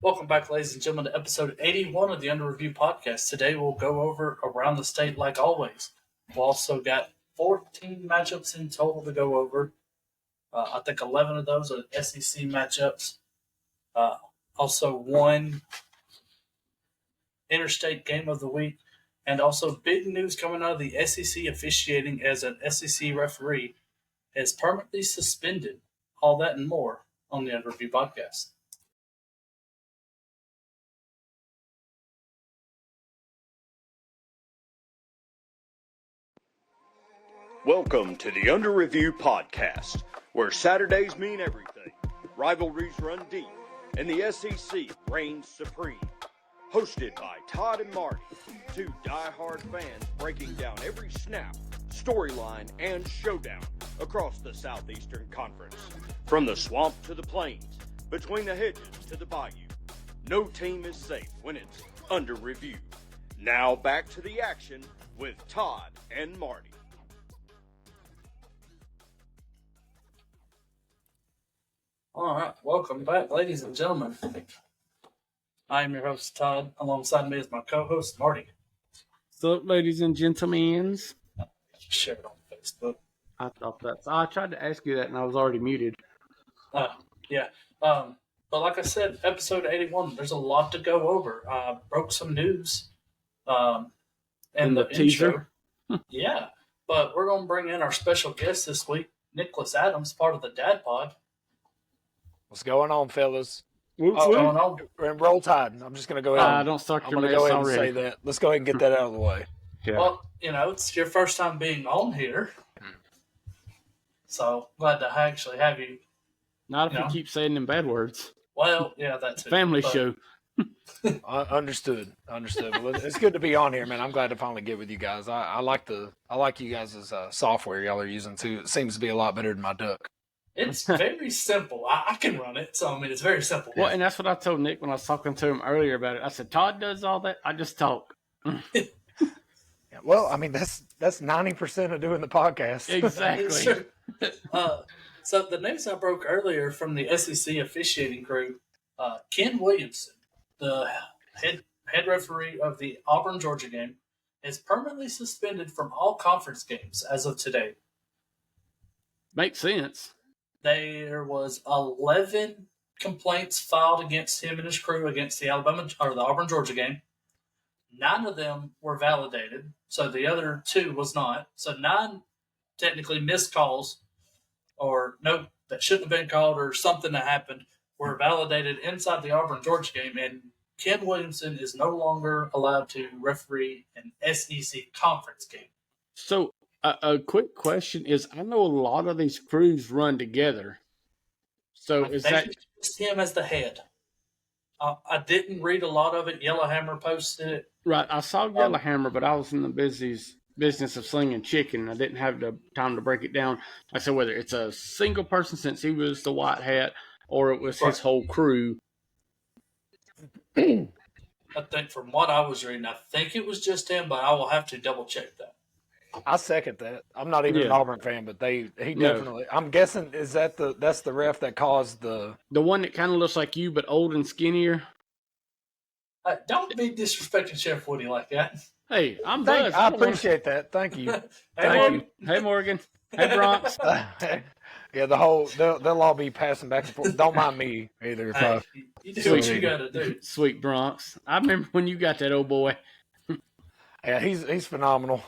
Welcome back, ladies and gentlemen, to episode 81 of the Under Review podcast. Today we'll go over around the state like always. We've also got 14 matchups in total to go over. I think 11 of those are SEC matchups. Also one interstate game of the week. And also big news coming out of the SEC officiating as an SEC referee is permanently suspended. All that and more on the Under Review podcast. Welcome to the Under Review podcast, where Saturdays mean everything, rivalries run deep, and the SEC reigns supreme. Hosted by Todd and Marty, two die-hard fans breaking down every snap, storyline, and showdown across the Southeastern Conference. From the swamp to the plains, between the hedges to the bayou, no team is safe when it's under review. Now back to the action with Todd and Marty. All right, welcome back, ladies and gentlemen. I am your host, Todd. Alongside me is my co-host, Marty. What's up, ladies and gentlemen? Share it on Facebook. I tried to ask you that, and I was already muted. Yeah. But like I said, episode 81, there's a lot to go over. Broke some news in the teaser. Yeah, but we're going to bring in our special guest this week, Nicholas Adams, part of the DadPod. What's going on, fellas? What's going on? We're in roll tide. I'm just going to go ahead. Don't start I'm your going to mess go ahead already. and say that. Let's go ahead and get that out of the way. Yeah. Well, it's your first time being on here. So glad to actually have you. Not if you keep saying them bad words. Well, yeah, that's it. Family show. Understood. Well, it's good to be on here, man. I'm glad to finally get with you guys. I like you guys' software y'all are using too. It seems to be a lot better than my duck. It's very simple. I can run it, so it's very simple. Well, and that's what I told Nick when I was talking to him earlier about it. I said, Todd does all that. I just talk. Yeah, well, that's 90% of doing the podcast. Exactly. So the news I broke earlier from the SEC officiating crew, Ken Williamson, the head referee of the Auburn-Georgia game, is permanently suspended from all conference games as of today. Makes sense. There was 11 complaints filed against him and his crew against the Auburn-Georgia game. 9 of them were validated, so the other 2 was not. So 9 technically missed calls, or no, that shouldn't have been called, or something that happened, were validated inside the Auburn-Georgia game, and Ken Williamson is no longer allowed to referee an SEC conference game. So, a quick question is, I know a lot of these crews run together. So is that just him as the head? I didn't read a lot of it. Yellowhammer posted it. right? I saw Yellowhammer, but I was in the business of slinging chicken. I didn't have the time to break it down. I said whether it's a single person since he was the white hat, or it was his whole crew. I think from what I was reading, I think it was just him, but I will have to double check that. I second that. I'm not even an Auburn fan, but he definitely. I'm guessing that's the ref that caused the one that kind of looks like you but old and skinnier. Don't be disrespecting Chef Woody like that. Hey, I'm Buzz. I appreciate that. Thank you. Thank you. Hey, Morgan. Hey, Bronx. Yeah, they'll all be passing back and forth. Don't mind me either. You do what you gotta do. Sweet Bronx. I remember when you got that old boy. Yeah, he's phenomenal.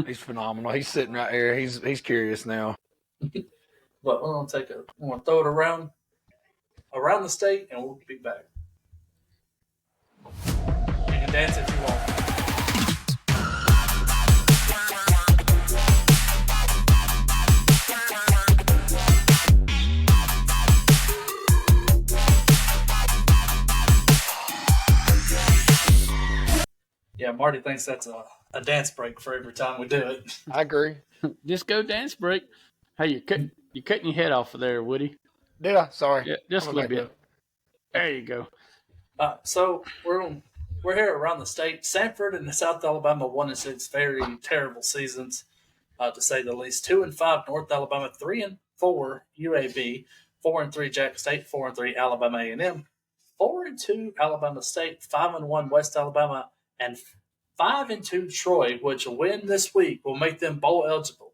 He's phenomenal. He's sitting right here. He's curious now. But we're gonna throw it around the state, and we'll be back. You can dance if you want. Yeah, Marty thinks that's a dance break for every time we do it. I agree. Just go dance break. Hey, you're cutting your head off of there, Woody. Did I? Sorry. Yeah, just a little bit. There you go. So we're here around the state. Sanford and South Alabama 1-6 very terrible seasons, to say the least. 2-5 North Alabama, 3-4 UAB, 4-3 Jack State, 4-3 Alabama A&M, 4-2 Alabama State, 5-1 West Alabama, and 5-2 Troy, which a win this week will make them bowl eligible.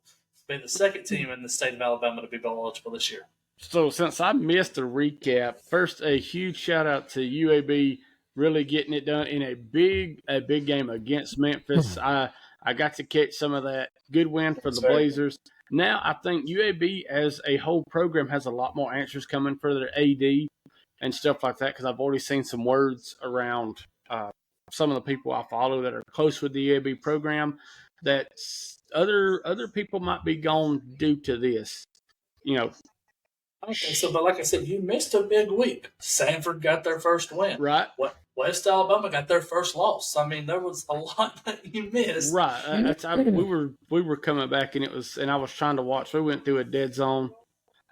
Be the second team in the state of Alabama to be bowl eligible this year. So since I missed the recap, first a huge shout out to UAB really getting it done in a big game against Memphis. I got to catch some of that. Good win for the Blazers. Now I think UAB as a whole program has a lot more answers coming for their AD and stuff like that, because I've already seen some words around some of the people I follow that are close with the UAB program that other people might be gone due to this. Okay, but like I said, you missed a big week. Sanford got their first win. Right. West Alabama got their first loss. I mean, there was a lot that you missed. Right. We were coming back, and I was trying to watch. We went through a dead zone,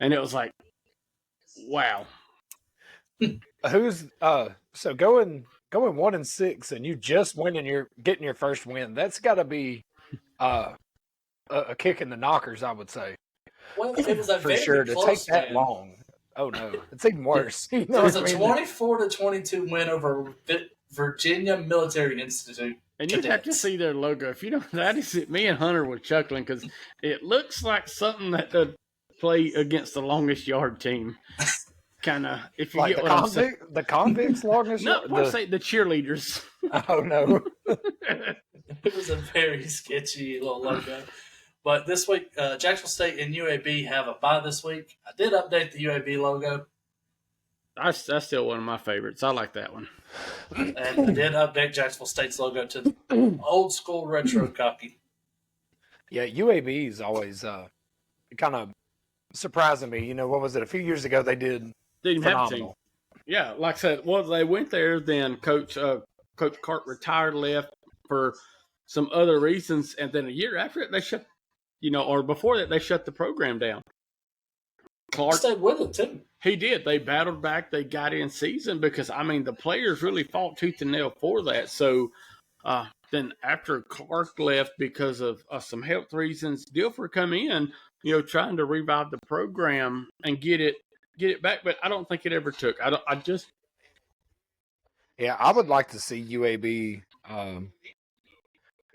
and it was like, wow. Who's so going 1-6, and you just win and you're getting your first win? That's got to be a kick in the knockers, I would say. Well, it was a for very sure to close take that win. long. Oh no, it's even worse. It was a 24-22 win over Virginia Military Institute. And you'd have to see their logo. If you don't, that is it. Me and Hunter were chuckling because it looks like something that they'd play against the longest yard team. Kind of, if you like get what I'm saying. The convicts longest. No, I say the cheerleaders. Oh no. It was a very sketchy little logo. But this week, Jacksonville State and UAB have a bye this week. I did update the UAB logo. That's still one of my favorites. I like that one. And I did update Jacksonville State's logo to the old school retro copy. Yeah, UAB is always kind of surprising me. What was it? A few years ago they did Didn't have a team. phenomenal. Yeah, like I said, they went there. Then Coach Cart retired, left for some other reasons, and then a year after it, they shut. Or before that, they shut the program down. Clark stayed with it too. He did. They battled back. They got in season because the players really fought tooth and nail for that. So then after Clark left because of some health reasons, Dilfer come in, trying to revive the program and get it back. But I don't think it ever took. Yeah, I would like to see UAB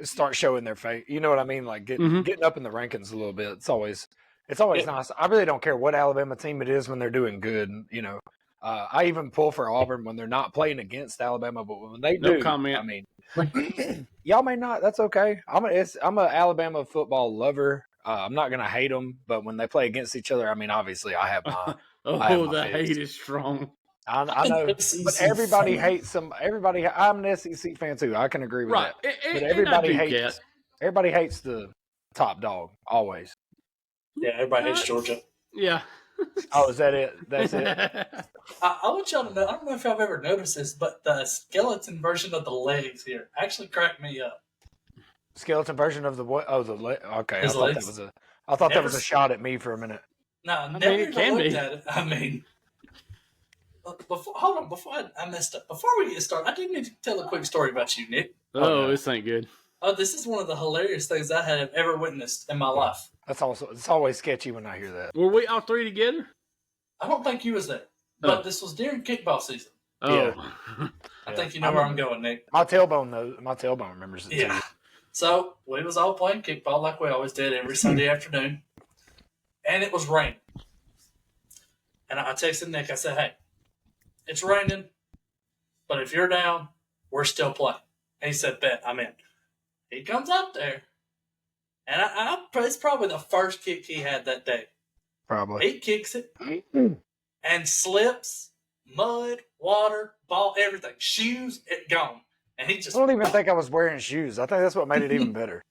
start showing their face. You know what I mean? Like getting up in the rankings a little bit. It's always nice. I really don't care what Alabama team it is when they're doing good. I even pull for Auburn when they're not playing against Alabama, but when they do, comment. Y'all may not. That's okay. I'm an Alabama football lover. I'm not gonna hate them, but when they play against each other, obviously I have my. The hate is strong. I know, but everybody hates some. I'm an SEC fan too. I can agree with that. But everybody hates the top dog always. Yeah, everybody hates Georgia. Yeah. Oh, is that it? That's it. I want y'all to know. I don't know if y'all have ever noticed this, but the skeleton version of the legs here actually cracked me up. Skeleton version of the what? Oh, the leg. Okay, His legs. I thought that was a shot at me for a minute. No, never even looked at it. Before I messed up. Before we get started, I do need to tell a quick story about you, Nick. This ain't good. Oh, this is one of the hilarious things I have ever witnessed in my life. It's always sketchy when I hear that. Were we all three together? I don't think you was there, but this was during kickball season. Oh, yeah. I think you know where I'm going, Nick. My tailbone remembers it. Yeah. Too. So we was all playing kickball like we always did every Sunday afternoon, and it was raining. And I texted Nick. I said, "Hey, it's raining, but if you're down, we're still playing." And he said, "Bet, I'm in." He comes up there, and it's probably the first kick he had that day. Probably. He kicks it and slips, mud, water, ball, everything, shoes, it gone. And he just. I don't even think I was wearing shoes. I think that's what made it even better.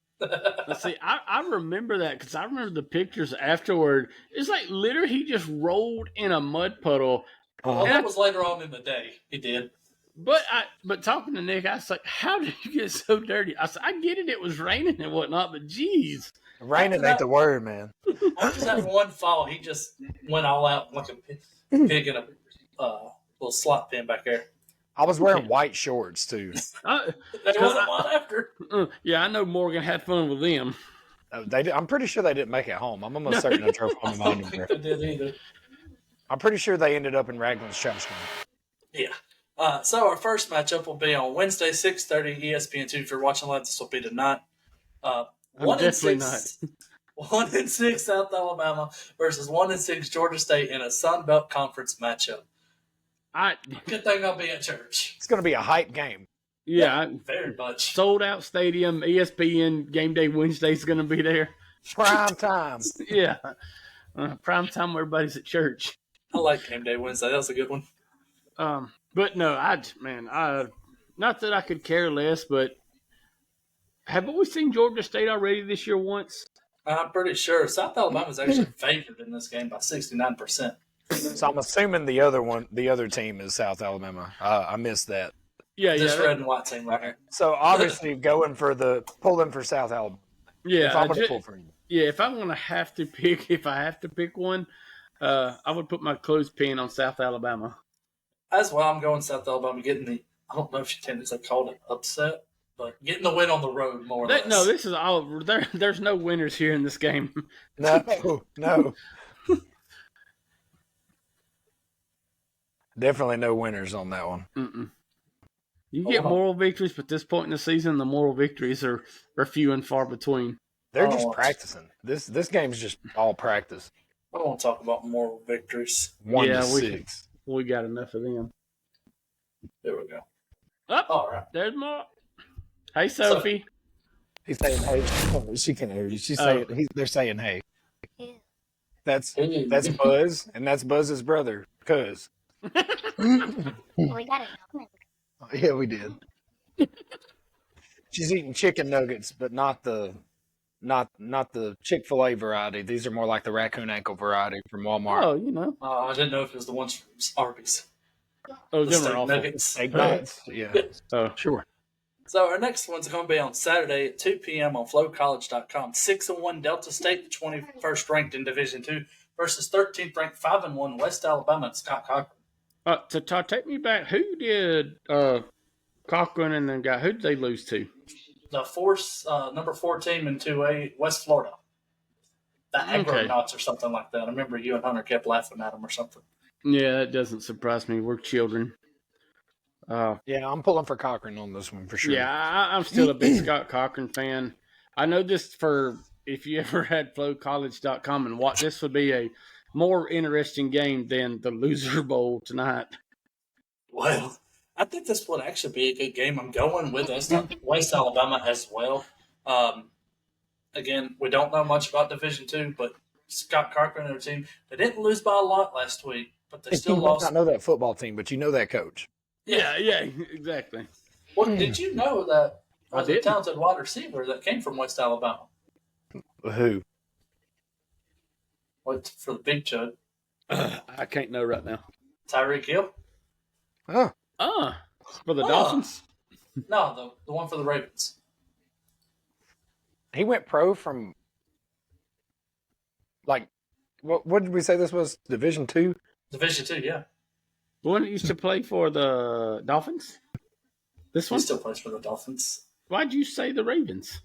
See, I remember that because I remember the pictures afterward. It's like literally he just rolled in a mud puddle. Well, that was later on in the day. He did. But talking to Nick, I was like, "How did you get so dirty?" I said, "I get it. It was raining and whatnot, but geez, raining ain't the word, man." After that one fall, he just went all out like a pig in a little slot pen back there. I was wearing white shorts too. That wasn't long after. Yeah, I know Morgan had fun with them. I'm pretty sure they didn't make it home. I'm almost certain they drove home. I don't think they did either. I'm pretty sure they ended up in Raglan's trash can. Yeah. So our first matchup will be on Wednesday, 6:30 ESPN2. If you're watching live, this will be tonight. I'm 1-6, not. 1-6 South Alabama versus 1-6 Georgia State in a Sun Belt Conference matchup. Good thing I'll be at church. It's going to be a hype game. Yeah, very much. Sold out stadium. ESPN Game Day Wednesday is going to be there. Prime time. Yeah, prime time. Where everybody's at church. I like Game Day Wednesday. That was a good one. But no, not that I could care less, but haven't we seen Georgia State already this year once? I'm pretty sure South Alabama is actually favored in this game by 69%. So I'm assuming the other team is South Alabama. I missed that. Yeah, this red and white team right here. So obviously pulling for South Alabama. Yeah, if I'm going to pull for you. Yeah, if I have to pick one, I would put my clothespin on South Alabama. That's why I'm going South Alabama, getting the, I don't know if you can, they called it upset, but getting the win on the road more or less. No, this is all, there's no winners here in this game. No. Definitely no winners on that one. Mm-mm. You get moral victories, but at this point in the season, the moral victories are few and far between. They're just practicing. This game's just all practice. I don't want to talk about moral victories. 1-6. We got enough of them. There we go. Oh, all right. There's more. Hey, Sophie. He's saying hey. Oh, she can hear you. She's saying they're saying hey. Yeah. That's Buzz, and that's Buzz's brother, Cuz. We got it. Yeah, we did. She's eating chicken nuggets, but not the Chick-fil-A variety. These are more like the raccoon ankle variety from Walmart. Oh, you know. I didn't know if it was the ones from Arby's. Oh, the them are awful. nuggets. Egg nuggets. Yeah. Oh, sure. So our next one's going to be on Saturday at 2 p.m. on flowcollege.com. 6-1 Delta State, the 21st ranked in Division II, versus 13th ranked 5-1 West Alabama and Scott Cochran. To take me back, who did Cochran and then who did they lose to? The number 4 team in 2A, West Florida. The Agronauts or something like that. I remember you and Hunter kept laughing at them or something. Yeah, that doesn't surprise me. We're children. Yeah, I'm pulling for Cochran on this one for sure. Yeah, I'm still a big Scott Cochran fan. I know this if you ever had flowcollege.com and watch, this would be a more interesting game than the Loser Bowl tonight. Well, I think this would actually be a good game. I'm going with West Alabama as well. Again, we don't know much about Division II, but Scott Cochran and their team, they didn't lose by a lot last week, but they still lost. You might not know that football team, but you know that coach. Yeah, exactly. Well, did you know that I a talented wide receiver that came from West Alabama? Who? What for the Big Jud? I can't know right now. Tyreek Hill? For the Dolphins? No, the one for the Ravens. He went pro from, like, what did we say this was? Division II? Division II, yeah. The one that used to play for the Dolphins? This one? He still plays for the Dolphins. Why'd you say the Ravens?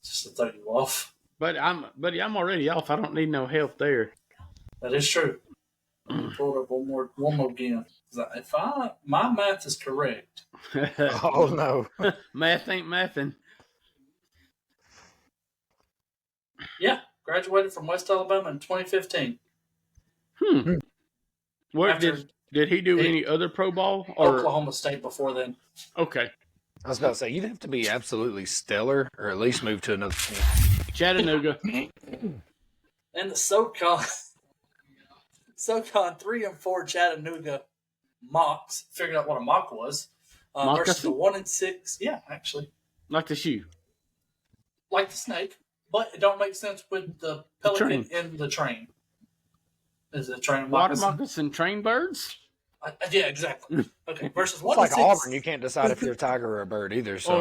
Just to throw you off. Buddy, I'm already off. I don't need no help there. That is true. Pull it up one more again. If my math is correct. Oh no. Math ain't mathin'. Yeah, graduated from West Alabama in 2015. Where did he do any other pro ball? Or Oklahoma State before then. Okay. I was about to say, you'd have to be absolutely stellar or at least move to another team. Chattanooga. And the SoCon 3-4 Chattanooga Mocs figured out what a mock was versus the 1-6. Yeah, actually, like the shoe, like the snake, but it don't make sense with the pelican in the train. Is it train water moccasin train birds? Yeah, exactly. Okay, versus 1-6. It's like Auburn. You can't decide if you're a tiger or a bird either. So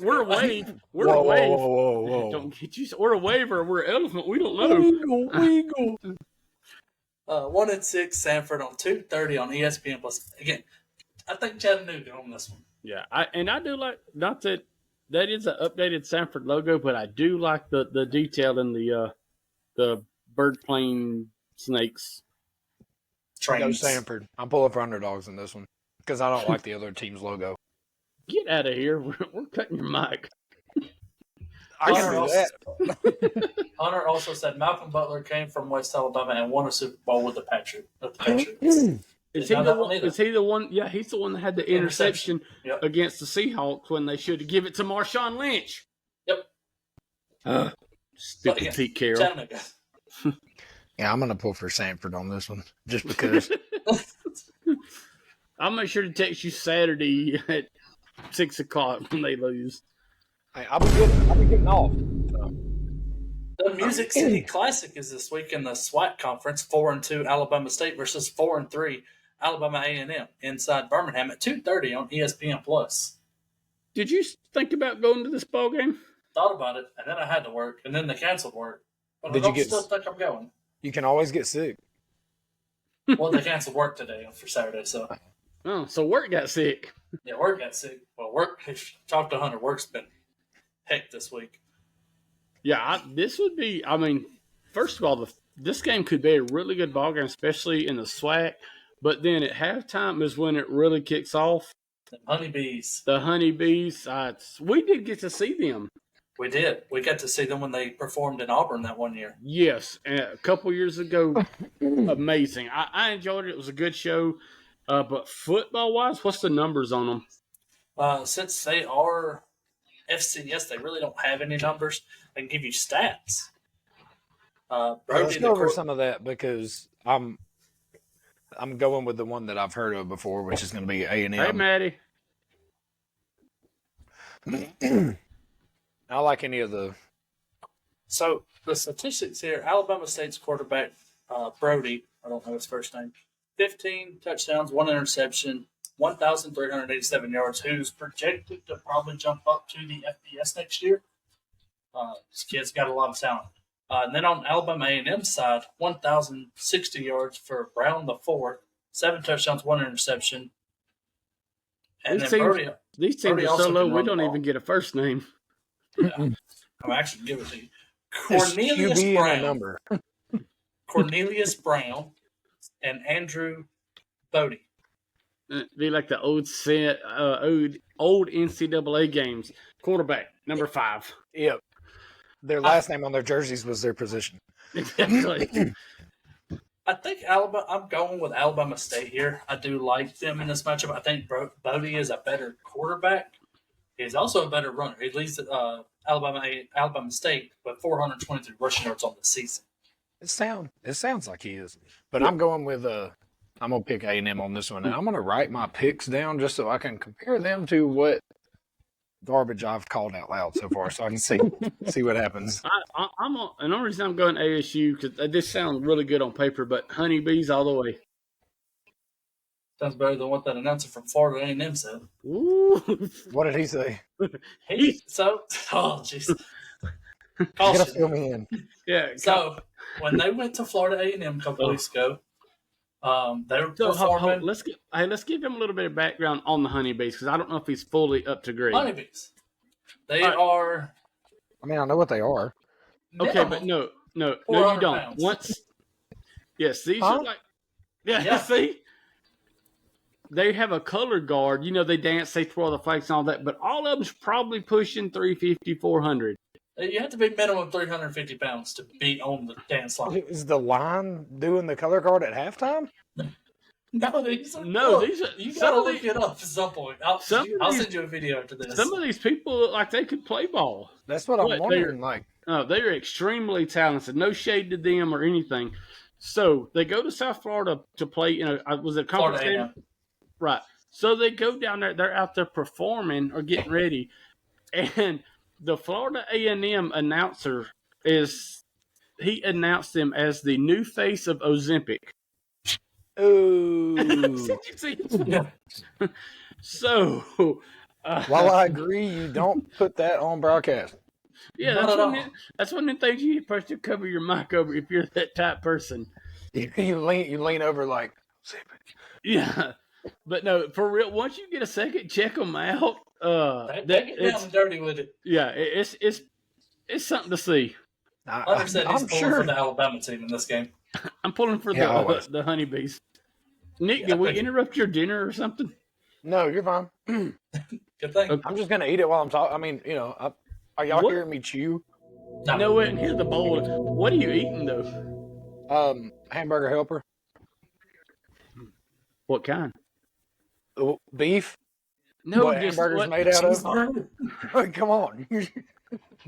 we're a wave. We're a wave. Whoa. Don't get you. We're a wave or we're an elephant. We don't know. Eagle. 1-6 Sanford on 2:30 on ESPN Plus. Again, I think Chattanooga on this one. Yeah, I do like, not that is an updated Sanford logo, but I do like the detail in the bird plane snakes. Go Sanford. I'm pulling for underdogs in this one. because I don't like the other team's logo. Get out of here. We're cutting your mic. I can do that. Hunter also said Malcolm Butler came from West Alabama and won a Super Bowl with the Patriots. Is he the one? Yeah, he's the one that had the interception against the Seahawks when they should have given it to Marshawn Lynch. Yep. Stupid Pete Carroll. Yeah, I'm going to pull for Sanford on this one just because. I'll make sure to text you Saturday at 6 o'clock when they lose. Hey, I'll be getting off. So. The Music City Classic is this week in the SWAC conference. 4-2 Alabama State versus 4-3 Alabama A&M inside Birmingham at 2:30 on ESPN Plus. Did you think about going to this ball game? Thought about it, and then I had to work, and then they canceled work. But still think I'm going. You can always get sick. Well, they canceled work today for Saturday, so. Oh, so work got sick. Yeah, work got sick. Well, work. Talk to Hunter. Work's been heck this week. Yeah, this would be. I mean, first of all, this game could be a really good ball game, especially in the SWAC. But then at halftime is when it really kicks off. The honeybees. The honeybees. We did get to see them. We did. We got to see them when they performed in Auburn that one year. Yes, a couple years ago. Amazing. I enjoyed it. It was a good show. But football-wise, what's the numbers on them? Since they are FCS, they really don't have any numbers. They can give you stats. Let's go over some of that because I'm going with the one that I've heard of before, which is going to be A&M. Hey, Maddie. I like any of the. So the statistics here: Alabama State's quarterback Brody, I don't know his first name, 15 touchdowns, 1 interception, 1,387 yards. Who's projected to probably jump up to the FBS next year? This kid's got a lot of talent. And then on Alabama A&M side, 1,060 yards for Brown the fourth, 7 touchdowns, 1 interception. And these then teams, these teams are so low, we don't even get a first name. Yeah. I'm actually give it to you. Cornelius Brown. Cornelius Brown and Andrew Bodie. Be like the old NCAA games. Quarterback, number 5. Yep. Their last name on their jerseys was their position. Exactly. I think Alabama. I'm going with Alabama State here. I do like them in this matchup. I think Bodie is a better quarterback. He's also a better runner. He leads Alabama State with 423 rushing yards on the season. It sounds like he is, but I'm going with I'm gonna pick A&M on this one. And I'm gonna write my picks down just so I can compare them to what garbage I've called out loud so far, so I can see what happens. And the only reason I'm going ASU because this sounds really good on paper, but honeybees all the way. Sounds better than what that announcer from Florida A&M said. Ooh. What did he say? Oh, jeez. You gotta fill me in. Yeah. So when they went to Florida A&M a couple weeks ago, they were performing. Let's give him a little bit of background on the honeybees because I don't know if he's fully up to grade. Honeybees. They are. I mean, I know what they are. Okay, but no, you don't. Pounds. Yes, these are like. Yeah. See. They have a color guard. You know, they dance, they throw the flags and all that, but all of them's probably pushing 350, 400. You have to be minimum 350 pounds to be on the dance line. Is the line doing the color guard at halftime? No, these are. You gotta look it up at some point. I'll send you a video after this. Some of these people look like they could play ball. That's what I'm wondering. They are extremely talented. No shade to them or anything. So they go to South Florida to play. Was it a conference game? Right. So they go down there. They're out there performing or getting ready, and the Florida A&M announcer he announced them as the new face of Ozempic. Ooh. So, while I agree, you don't put that on broadcast. Yeah, that's one of the things you're supposed to cover your mic over if you're that type person. You lean over like, yeah. But no, for real, once you get a second, check them out. They get down and dirty with it. Yeah, it's something to see. Hunter said he's pulling for the Alabama team in this game. I'm pulling for the honeybees. Nick, did we interrupt your dinner or something? No, you're fine. Good thing. I'm just gonna eat it while I'm talking. I mean, are y'all What? hearing me chew? No, wait, here's the bowl. What are you eating though? Hamburger helper. What kind? Beef. No, What just hamburgers what? made out of? Cheeseburger. Come on.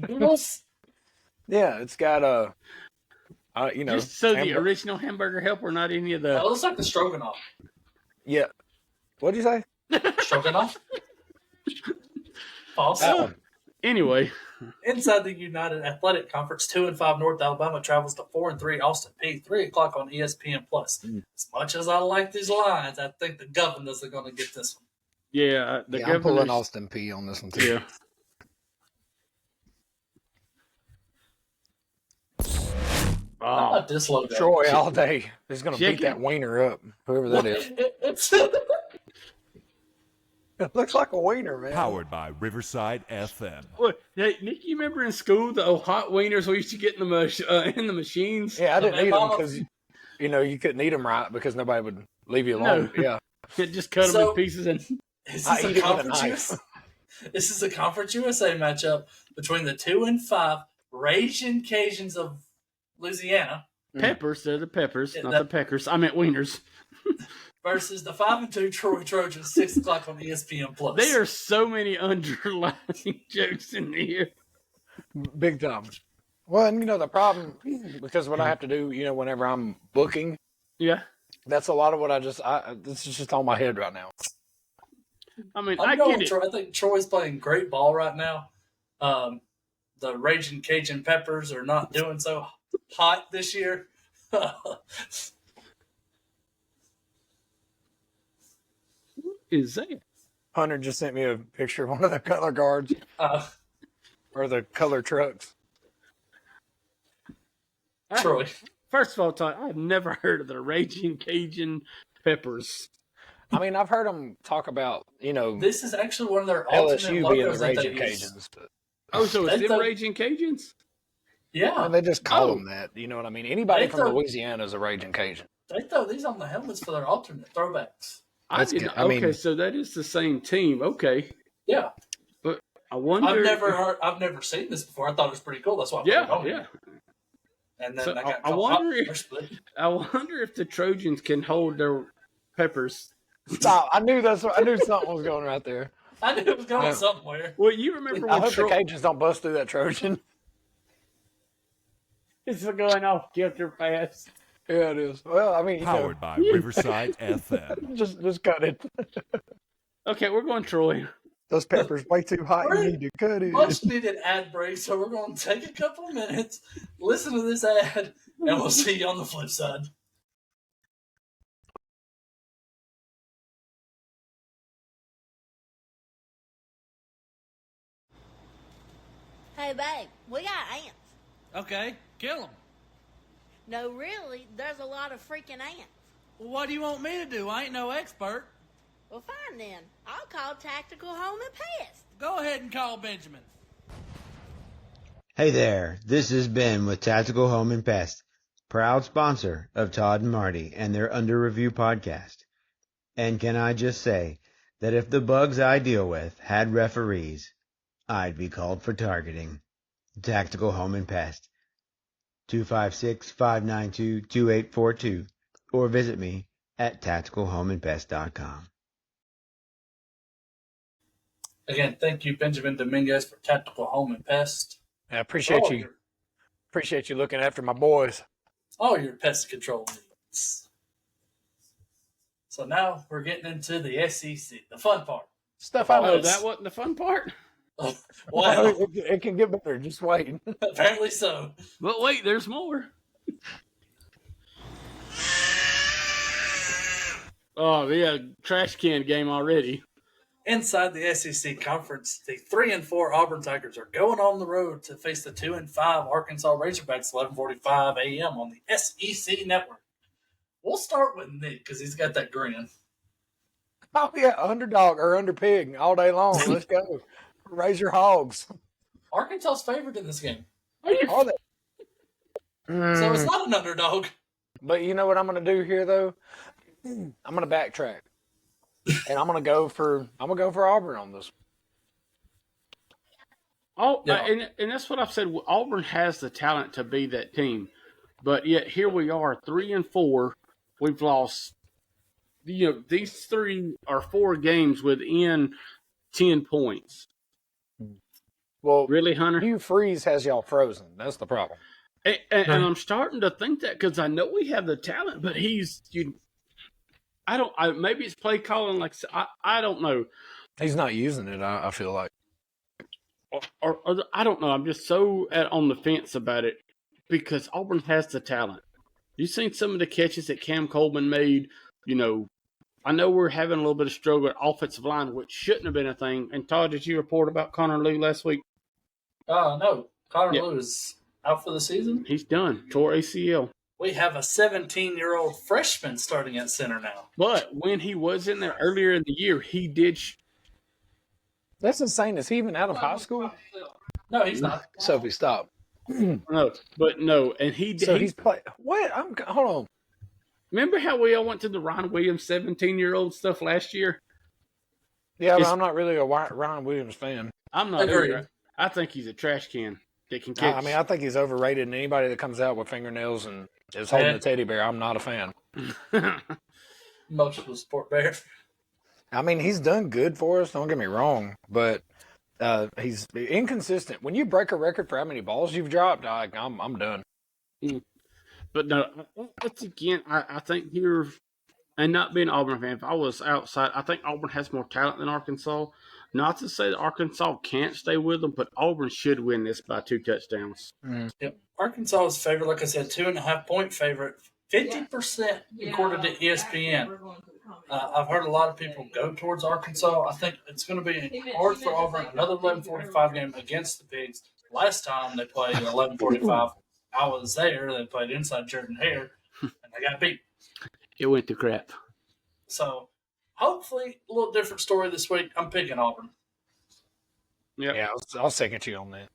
Noodles. Yeah, it's got Just so the hamburger. original hamburger helper, not any of the. That looks like the stroganoff. Yeah. What'd you say? Stroganoff. False. That one. Anyway, Inside the United Athletic Conference, 2-5 North Alabama travels to 4-3 Austin Peay, 3:00 on ESPN Plus. As much as I like these lines, I think the Governors are going to get this one. yeah, I'm pulling Austin P on this one too. Yeah. I Oh, this logo. Troy all day is going to beat Chicken. that wiener up, whoever that is. It's It looks like a wiener, man. Powered by Riverside FM. what? Hey, Nick, you remember in school the hot wieners we used to get in the machines? Yeah, I didn't The eat them mama- because, you couldn't eat them right because nobody would leave you alone. No. Yeah. Just cut them So- in pieces and. This I is eat a it with a Conference knife. USA. This is a Conference USA matchup between the 2-5 Raging Cajuns of Louisiana Peppers, they're the peppers, Yeah, not that- the peckers. I meant wieners. versus the 5-2 Troy Trojans, 6:00 on ESPN Plus. There are so many underlying jokes in here. Big time. Well, and the problem, because what I have to do, whenever I'm booking, Yeah. that's a lot of what this is just on my head right now. I mean, I'm I going get it. Troy. I think Troy's playing great ball right now. The Raging Cajun Peppers are not doing so hot this year. Is that? Hunter just sent me a picture of one of the color guards uh, or the color trucks. Troy. First of all, Todd, I've never heard of the Raging Cajun Peppers. I mean, I've heard them talk about, This is actually one of their alternate LSU being the logos that they Raging use. Cajuns. But Oh, so it's They them thought- Raging Cajuns? Yeah, they just call Oh. them that. You know what I mean? Anybody They from thought- Louisiana is a Raging Cajun. they throw these on the helmets for their alternate throwbacks. That's didn't- good. I mean- okay, so that is the same team. Okay. Yeah, I wonder. I've never seen this before. I thought it was pretty cool. That's why I put it Yeah, on yeah. here. And then So I got I caught wonder hot if- or split. I wonder if the Trojans can hold their peppers. Stop. I knew something was going right there. I knew it was going Yeah. somewhere. Well, you remember I when hope the Cajuns don't bust through that Trojan. it's going off kilter fast. Yeah, it is. Well, I mean, Powered by Riverside FM. just cut it. Okay, we're going Troy. Those peppers way too hot. You need to cut it. Much needed ad break, so we're going to take a couple of minutes, listen to this ad, and we'll see you on the flip side. Hey, babe, we got ants. Okay, kill them. No, really, there's a lot of freaking ants. Well, what do you want me to do? I ain't no expert. Well, fine then. I'll call Tactical Home and Pest. Go ahead and call Benjamin. Hey there, this is Ben with Tactical Home and Pest, proud sponsor of Todd and Marty and their Under Review podcast. And can I just say that if the bugs I deal with had referees, I'd be called for targeting. Tactical Home and Pest, 256-592-2842, or visit me at tacticalhomeandpest.com. Again, thank you, Benjamin Dominguez, for Tactical Home and Pest. I appreciate you. Appreciate you looking after my boys. All your pest control needs. So now we're getting into the SEC, the fun part. Stuff I Oh, know. that wasn't the fun part? Wow, It can get better. Just wait. apparently so. But wait, there's more. Oh, yeah, trash can game already. Inside the SEC conference, the 3-4 Auburn Tigers are going on the road to face the 2-5 Arkansas Razorbacks, 11:45 a.m. on the SEC network. We'll start with Nick because he's got that grin. Oh yeah, underdog or under pig all day long. Let's go. Raise your hogs. Arkansas's favored in this game, Are they? so it's not an underdog. But you know what I'm going to do here, though? I'm going to backtrack. and I'm gonna go for Auburn on this. Oh, Yeah. and that's what I've said. Auburn has the talent to be that team, but yet here we are, 3-4. We've lost. These 3 or 4 games within 10 points. Well, Really, Hunter? Hugh Freeze has y'all frozen. That's the problem. And I'm starting to think that because I know we have the talent, but maybe it's play calling. Like I don't know. He's not using it. I feel like. Or I don't know. I'm just so on the fence about it because Auburn has the talent. You've seen some of the catches that Cam Coleman made. I know we're having a little bit of struggle at offensive line, which shouldn't have been a thing. And Todd, did you report about Connor Lew last week? No. Connor Lew is out for the season. He's done. Tore ACL. We have a 17-year-old freshman starting at center now. But when he was in there earlier in the year, he did. That's insane. Is he even out of high school? No, he's not. Sophie, stop. No, and he did. So he's playing. What? Hold on. Remember how we all went to the Ron Williams 17-year-old stuff last year? Yeah, but I'm not really a Ryan Williams fan. I'm not either. I think he's a trash can that can catch. I think he's overrated, and anybody that comes out with fingernails and is holding a teddy bear, I'm not a fan. Emotional sport bear. I mean, he's done good for us, don't get me wrong, but he's inconsistent. When you break a record for how many balls you've dropped, I'm done. But no, once again, I think here, and not being an Auburn fan, if I was outside, I think Auburn has more talent than Arkansas. Not to say that Arkansas can't stay with them, but Auburn should win this by 2 touchdowns. Yep. Arkansas is favored, like I said, 2.5-point favorite, 50% according to ESPN. I've heard a lot of people go towards Arkansas. I think it's going to be hard for Auburn. Another 11:45 game against the Pigs. Last time they played 11:45, I was there. They played inside Jordan Hare, and they got beat. It went to crap. So hopefully a little different story this week. I'm picking Auburn. Yep. Yeah, I'll second you on that.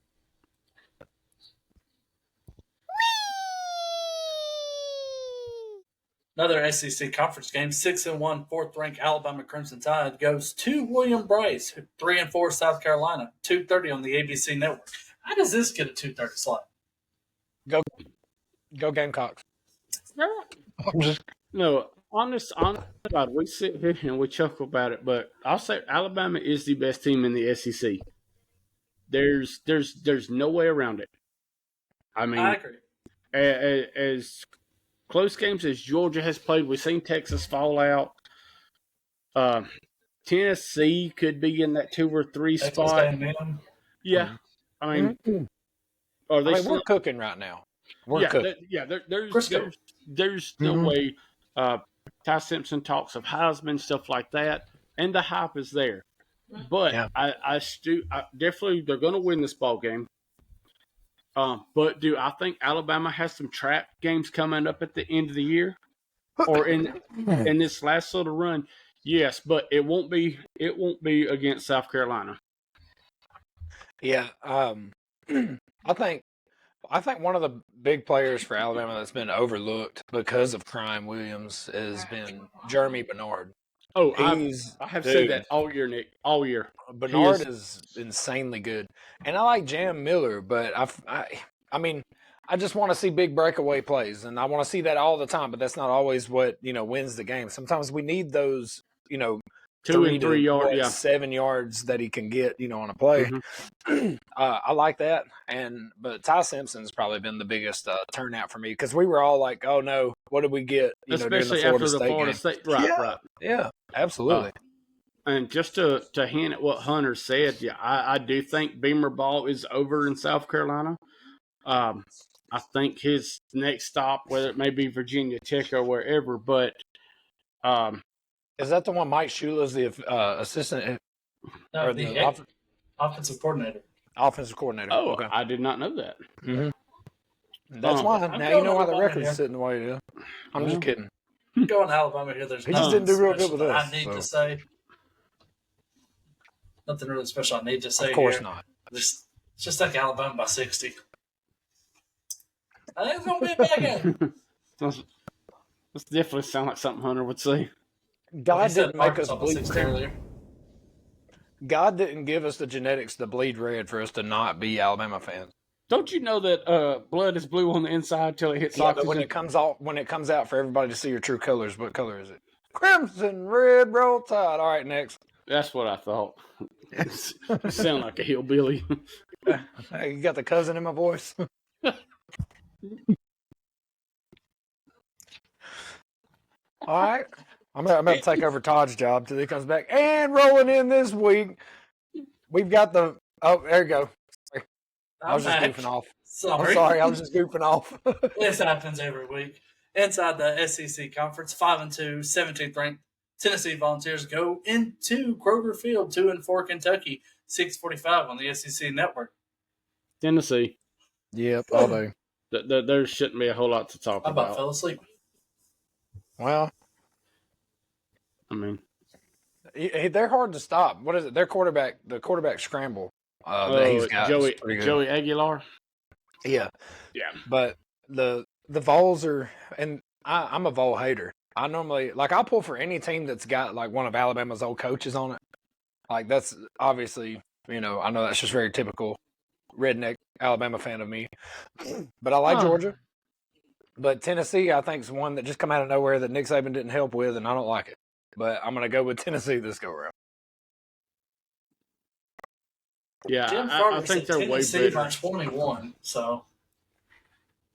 Another SEC conference game, 6-1, 4th-ranked Alabama Crimson Tide goes to William Bryce, 3-4 South Carolina, 2:30 on the ABC Network. How does this get a 2:30 slot? Go Gamecocks. No, honest God, we sit here and we chuckle about it, but I'll say Alabama is the best team in the SEC. There's no way around it. I mean, I agree. As close games as Georgia has played, we've seen Texas fall out. Tennessee could be in that 2 or 3 spot. Yeah, I mean, we're cooking right now. We're cooking. There's no way. Ty Simpson talks of Heisman, stuff like that, and the hype is there. But I definitely they're going to win this ball game. But do I think Alabama has some trap games coming up at the end of the year, or in this last little run? Yes, but it won't be against South Carolina. Yeah, I think one of the big players for Alabama that's been overlooked because of Crime Williams has been Jeremy Bernard. Oh, I have said that all year, Nick. All year. Bernard is insanely good, and I like Jam Miller, but I mean, I just want to see big breakaway plays, and I want to see that all the time. But that's not always what wins the game. Sometimes we need those 2 and 3 yards, 7 yards that he can get on a play. Mm-hmm. I like that, but Ty Simpson's probably been the biggest turnout for me because we were all like, "Oh no, what did we get?" Especially during the after the Florida State, right? Yeah, absolutely. And just to hint at what Hunter said, I do think Beamer ball is over in South Carolina. I think his next stop, whether it may be Virginia Tech or wherever, but is that the one Mike Shula's the assistant or the offensive coordinator? Offensive coordinator. Oh, okay. I did not know that. Mm-hmm. That's why. Now you know why the record's sitting the way it is. I'm just kidding. Going Alabama here. There's he just didn't do real good with us. I need to say nothing really special. I need to say. Of course here. not. It's just like Alabama by 60. I think it's gonna be a bad game. This definitely sounds like something Hunter would say. God He said didn't make us Arkansas by bleed 60 red. earlier. God didn't give us the genetics to bleed red for us to not be Alabama fans. Don't you know that blood is blue on the inside till it hits Yeah, but oxygen? when it comes out for everybody to see your true colors, what color is it? Crimson, red, roll tide. All right, next. That's what I thought. You sound like a hillbilly. Hey, you got the cousin in my voice. All right. I'm gonna take over Todd's job till he comes back. And rolling in this week, we've got the. Oh, there you go. Sorry. I was just goofing off. I'm sorry. I was just goofing off. This happens every week. Inside the SEC conference, 5-2, 17th ranked Tennessee Volunteers go into Kroger Field, 2-4 Kentucky, 6:45 on the SEC Network. Tennessee. Yep, all day. There shouldn't be a whole lot to talk I about. about fell asleep. Well, I mean, they're hard to stop. What is it? The quarterback scramble that he's got. Joey Aguilar. Yeah. But the Vols are, and I'm a Vol hater. I normally I'll pull for any team that's got like one of Alabama's old coaches on it. Like that's obviously, I know that's just very typical redneck Alabama fan of me. But I like Georgia. But Tennessee, I think, is one that just come out of nowhere that Nick Saban didn't help with, and I don't like it. But I'm going to go with Tennessee this go around. Yeah, Jim I think they're Tennessee way better. by 21. So,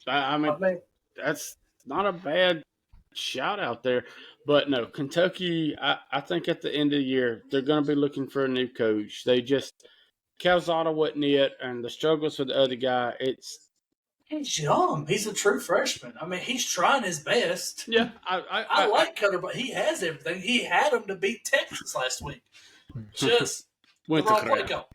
I mean, that's not a bad shout out there. But no, Kentucky, I think at the end of the year, they're going to be looking for a new coach. Calzada wasn't it, and the struggles with the other guy, he's young. He's a true freshman. I mean, he's trying his best. Yeah, I like Cutter, but he has everything. He had him to beat Texas last week. Just went the to wrong way to crap. go.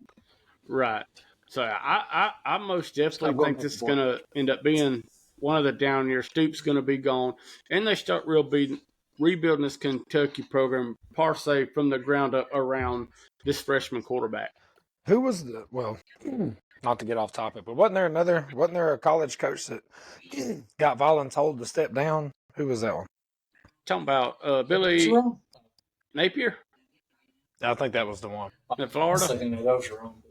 Right. So I most definitely think this is going to end up being one of the down years. Stoop's going to be gone, and they start rebuilding this Kentucky program per se from the ground up around this freshman quarterback. Who was not to get off topic, but wasn't there a college coach that got voluntold to step down? Who was that one? Talking about Billy Napier? I think that was the one. In Florida? I'm thinking that was wrong.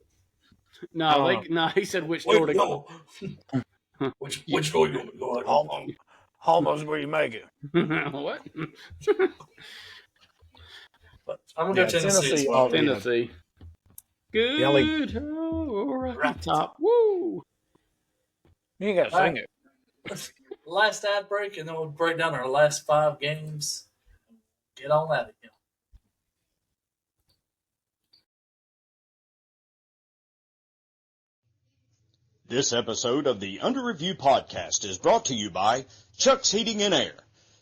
No, he said which door to go. Which door you want to go? Almost where you make it. What? But I'm going to go Tennessee as well. Tennessee. Good. Right top. Woo. You ain't got to sing it. Last ad break, and then we'll break down our last 5 games. Get on that again. This episode of the Under Review podcast is brought to you by Chuck's Heating and Air.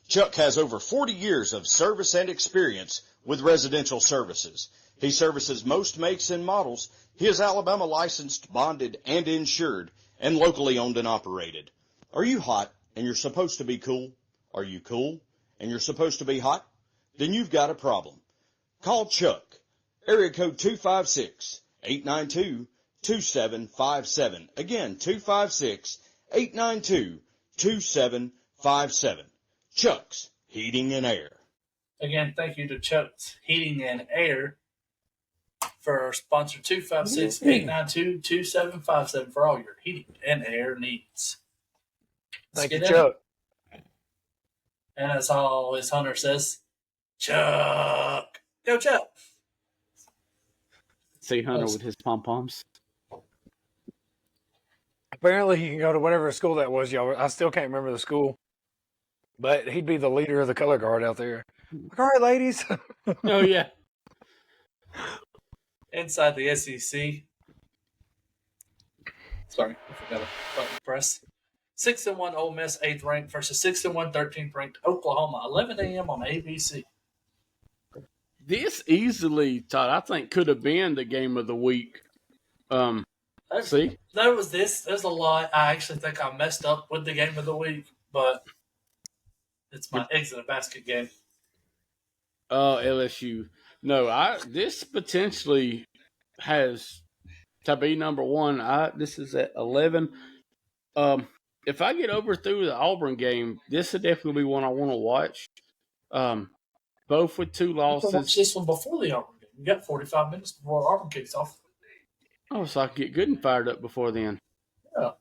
Chuck has over 40 years of service and experience with residential services. He services most makes and models. He is Alabama licensed, bonded, and insured, and locally owned and operated. Are you hot and you're supposed to be cool? Are you cool and you're supposed to be hot? Then you've got a problem. Call Chuck. Area code 256-892-2757. Again, 256-892-2757. Chuck's Heating and Air. Again, thank you to Chuck's Heating and Air for our sponsor, 256-892-2757 for all your heating and air needs. Thank you, Chuck. And as always, Hunter says, Chuck. Go, Chuck. See Hunter with his pom-poms. Apparently, he can go to whatever school that was, y'all. I still can't remember the school. But he'd be the leader of the color guard out there. Like, all right, ladies. Oh, yeah. Inside the SEC. Sorry, I forgot a button to press. 6-1 Ole Miss, 8th ranked versus 6-1 13th ranked Oklahoma, 11 a.m. on ABC. This easily, Todd, I think could have been the game of the week. See? There's a lot. I actually think I messed up with the game of the week, but it's my exit a basket game. LSU. No, this potentially has to be number one. This is at 11. If I get over through the Auburn game, this would definitely be one I want to watch. both with 2 You can watch losses. this one before the Auburn game. You got 45 minutes before Auburn kicks off. Oh, so I can get good and fired up before then. Yeah.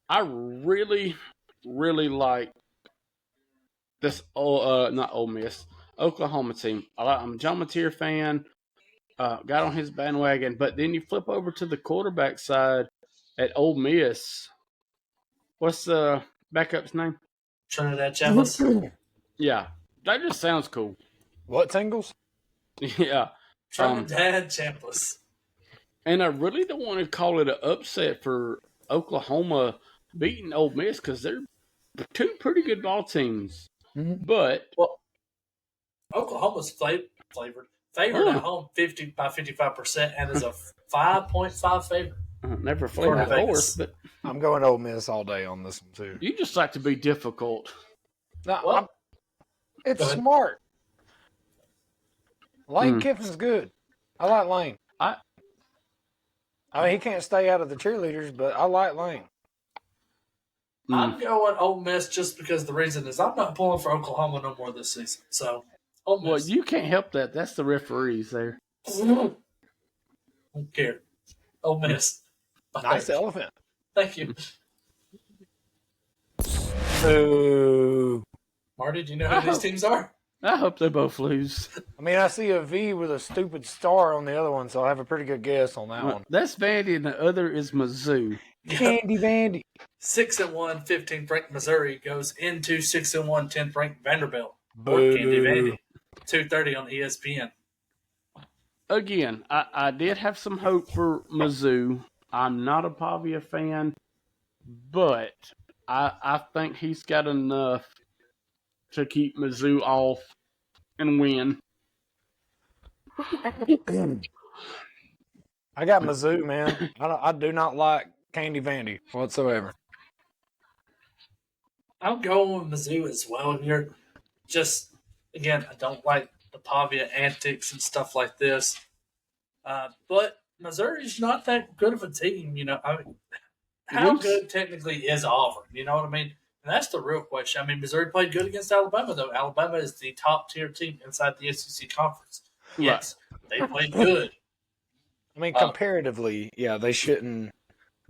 I really, really like this. Not Ole Miss, Oklahoma team. I'm a John Mateer fan. Got on his bandwagon, but then you flip over to the quarterback side at Ole Miss. What's the backup's name? Trinidad Chambliss. Yeah, that just sounds cool. What singles? Yeah. Trinidad Chambliss. And I really don't want to call it an upset for Oklahoma beating Ole Miss because they're 2 pretty good ball teams. Mm-hmm. But Oklahoma's favored at home 55% and is a 5.5 favorite. Never played a horse, but I'm going Ole Miss all day on this one too. You just like to be difficult. No, it's smart. Lane Kiffin's good. I like Lane. I mean, he can't stay out of the cheerleaders, but I like Lane. I'm going Ole Miss just because the reason is I'm not pulling for Oklahoma no more this season. So, Ole Miss. Well, you can't help that. That's the referees there. Don't care. Ole Miss. Nice elephant. Thank you. Boo. Marty, do you know who these teams are? I hope they both lose. I mean, I see a V with a stupid star on the other one, so I have a pretty good guess on that one. That's Vandy, and the other is Mizzou. Candy Vandy. 6-1, 15th ranked Missouri goes into 6-1, 10th ranked Vanderbilt. Boo. Candy Vandy. 2:30 on ESPN. Again, I did have some hope for Mizzou. I'm not a Pavia fan, but I think he's got enough to keep Mizzou off and win. I got Mizzou, man. I do not like Candy Vandy whatsoever. I'm going with Mizzou as well here. Just, again, I don't like the Pavia antics and stuff like this. But Missouri's not that good of a team, you know. I mean, how good technically is Auburn? You know what I mean? And that's the real question. I mean, Missouri played good against Alabama, though. Alabama is the top-tier team inside the SEC conference. Yes, they played good. I mean, comparatively, yeah, they shouldn't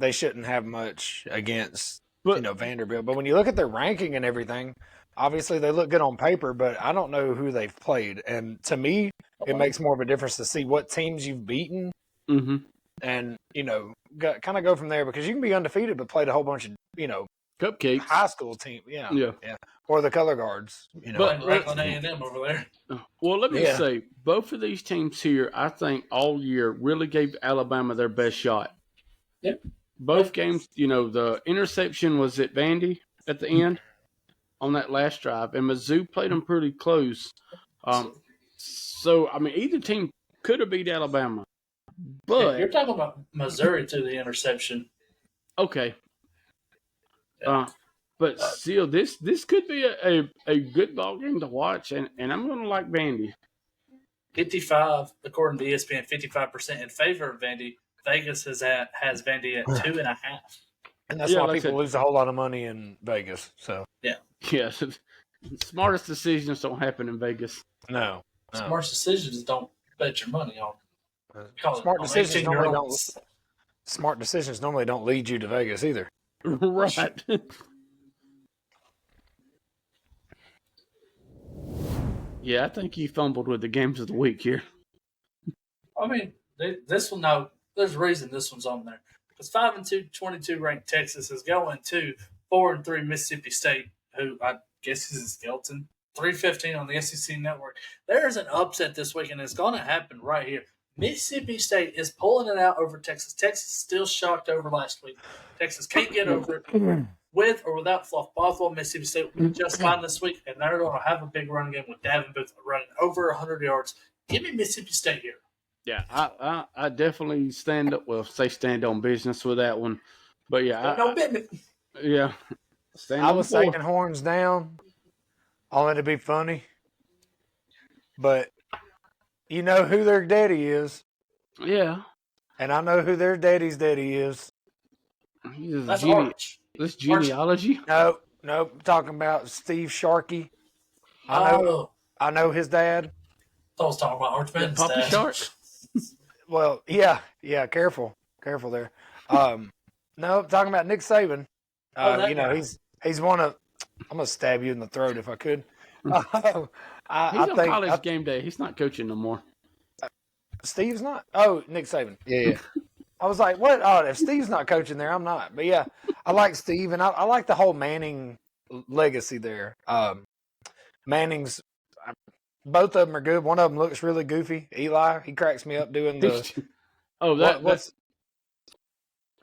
have much against Vanderbilt. But when you look at their ranking and everything, obviously they look good on paper, but I don't know who they've played. And to me, it makes more of a difference to see what teams you've beaten and, kind of go from there, because you can be undefeated but played a whole bunch of, cupcakes, high school team. Yeah. Or the color guards, But Franklin A&M over there. Well, let me say, both of these teams here, I think all year really gave Alabama their best shot. Yep. Both games, the interception was at Vandy at the end on that last drive, and Mizzou played them pretty close. So, I mean, either team could have beat Alabama. But you're talking about Missouri to the interception. Okay. But still, this could be a good ball game to watch, and I'm going to like Vandy. 55, according to ESPN, 55% in favor of Vandy. Vegas has Vandy at 2.5. And that's why people lose a whole lot of money in Vegas. So yes, smartest decisions don't happen in Vegas. No. Smartest decisions don't bet your money on. Smart decisions normally don't lead you to Vegas either. Right. Yeah, I think he fumbled with the games of the week here. I mean, this one, no, there's a reason this one's on there. Because 5-2, 22 ranked Texas is going to 4-3 Mississippi State, who I guess is a skeleton. 3:15 on the SEC network. There's an upset this week, and it's going to happen right here. Mississippi State is pulling it out over Texas. Texas is still shocked over last week. Texas can't get over it with or without Fluff Bothwell. Mississippi State will be just fine this week, and they're going to have a big run game with Davin Booth running over 100 yards. Give me Mississippi State here. Yeah, I definitely stand on business with that one. But yeah, no business. Yeah, I was thinking horns down, only to be funny. But you know who their daddy is. Yeah. And I know who their daddy's daddy is. That's Arch. This genealogy? No, Nope. Talking about Steve Sharkey. I know his dad. I was talking about Arch Manning's Puppy dad. Shark. Well, yeah. Careful there. No, talking about Nick Saban. That guy. He's one of. I'm gonna stab you in the throat if I could. He's on college game day. He's not coaching no more. Steve's not. Oh, Nick Saban. Yeah. I was like, what? Oh, if Steve's not coaching there, I'm not. But yeah, I like Steve, and I like the whole Manning legacy there. Manning's, both of them are good. One of them looks really goofy. Eli, he cracks me up doing the.